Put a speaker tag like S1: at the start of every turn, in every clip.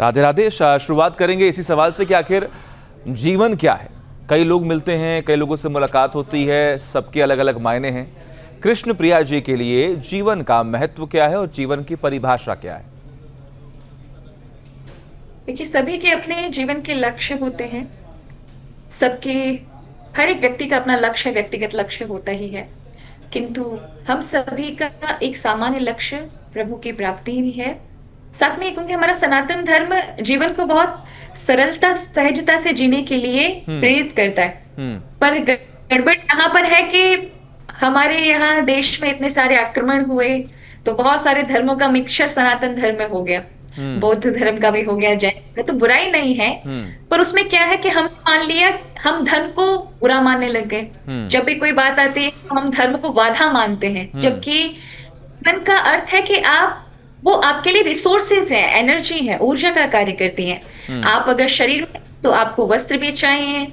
S1: राधे राधे। शुरुआत करेंगे इसी सवाल से कि आखिर जीवन क्या है। कई लोग मिलते हैं, कई लोगों से मुलाकात होती है, सबके अलग अलग मायने हैं। कृष्ण प्रिया जी के लिए जीवन का महत्व क्या है और जीवन की परिभाषा क्या है?
S2: देखिए, सभी के अपने जीवन के लक्ष्य होते हैं। सबके हर एक व्यक्ति का अपना लक्ष्य, व्यक्तिगत लक्ष्य होता ही है। किंतु हम सभी का एक सामान्य लक्ष्य प्रभु की प्राप्ति ही है। साथ में क्योंकि हमारा सनातन धर्म जीवन को बहुत सरलता, सहजता से जीने के लिए प्रेरित करता है।
S1: हम्म।
S2: पर गड़बड़ यहाँ पर है कि हमारे यहाँ देश में इतने सारे आक्रमण हुए, तो बहुत सारे धर्मों का मिक्सचर सनातन धर्म में हो गया। बौद्ध धर्म का भी हो गया, जैन का, तो बुराई नहीं है। पर उसमें क्या है कि हम मान लिया, हम धर्म को बुरा मानने लग गए। जब भी कोई बात आती है तो हम धर्म को बाधा मानते हैं, जबकि जीवन का अर्थ है कि आप, वो आपके लिए रिसोर्सेज है, एनर्जी है, ऊर्जा का कार्य करती हैं। आप अगर शरीर में, तो आपको वस्त्र भी चाहिए,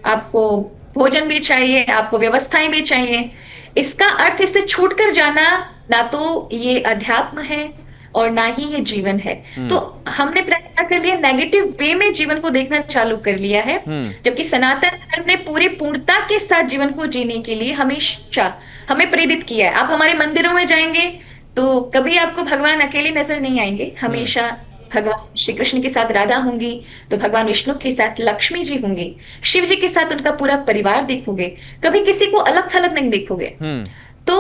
S2: आपको भोजन भी चाहिए, आपको व्यवस्थाएं भी चाहिए। इसका अर्थ इससे छूटकर जाना ना तो ये अध्यात्म है और ना ही ये जीवन है। तो हमने प्रयत्न कर लिया, नेगेटिव वे में जीवन को देखना चालू कर लिया है। जबकि सनातन धर्म ने पूरी पूर्णता के साथ जीवन को जीने के लिए हमेशा हमें प्रेरित किया है। आप हमारे मंदिरों में जाएंगे तो कभी आपको भगवान अकेले नजर नहीं आएंगे। हमेशा भगवान श्री कृष्ण के साथ राधा होंगी, तो भगवान विष्णु के साथ लक्ष्मी जी होंगी, शिव जी के साथ उनका पूरा परिवार देखोगे। कभी किसी को अलग थलग नहीं देखोगे। तो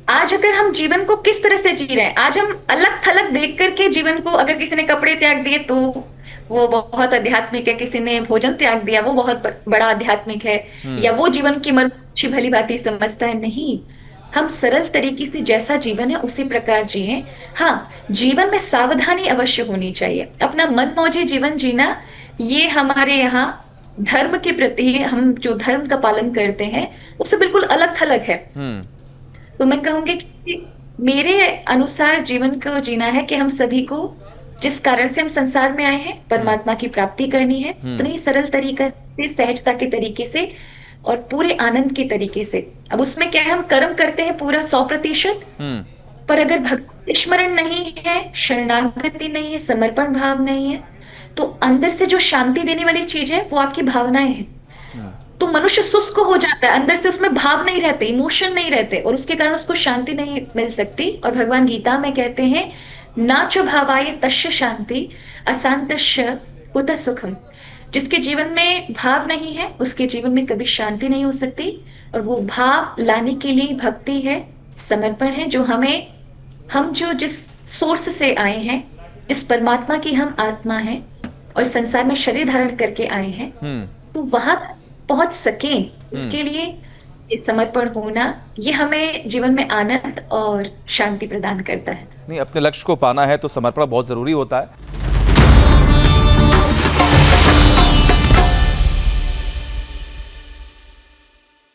S2: आज अगर हम जीवन को किस तरह से जी रहे हैं, आज हम अलग थलग देख करके जीवन को, अगर किसी ने कपड़े त्याग दिए तो वो बहुत आध्यात्मिक है, किसी ने भोजन त्याग दिया वो बहुत बड़ा आध्यात्मिक है, या वो जीवन की मर्म अच्छी भली बातें समझता है। नहीं, हम सरल तरीके से जैसा जीवन है उसी प्रकार जिए। हाँ, जीवन में सावधानी अवश्य होनी चाहिए। अपना मनमौजी जीवन जीना, ये हमारे यहाँ धर्म के प्रति, हम जो धर्म का पालन करते हैं उससे बिल्कुल अलग थलग है। तो मैं कहूंगी कि मेरे अनुसार जीवन को जीना है कि हम सभी को, जिस कारण से हम संसार में आए हैं, परमात्मा की प्राप्ति करनी है, तो नहीं, सरल तरीके से, सहजता के तरीके से और पूरे आनंद के तरीके से। अब उसमें क्या है, हम कर्म करते हैं पूरा 100%, पर अगर भगवत स्मरण नहीं है, शरणागति नहीं है, समर्पण भाव नहीं है, तो अंदर से जो शांति देने वाली चीज है वो आपकी भावनाएं हैं। तो मनुष्य शुष्क हो जाता है, अंदर से उसमें भाव नहीं रहते, इमोशन नहीं रहते, और उसके कारण उसको शांति नहीं मिल सकती। और भगवान गीता में कहते हैं, नाचो भावाय तस्य शांति अशांतस्य कुत सुखम। जिसके जीवन में भाव नहीं है उसके जीवन में कभी शांति नहीं हो सकती। और वो भाव लाने के लिए भक्ति है, समर्पण है, जो हमें, हम जो जिस सोर्स से आए हैं, जिस परमात्मा की हम आत्मा है और संसार में शरीर धारण करके आए हैं, तो वहां पहुंच सके, उसके लिए ये समर्पण होना, ये हमें जीवन में आनंद और शांति प्रदान करता है।
S1: नहीं, अपने लक्ष्य को पाना है तो समर्पण बहुत जरूरी होता है।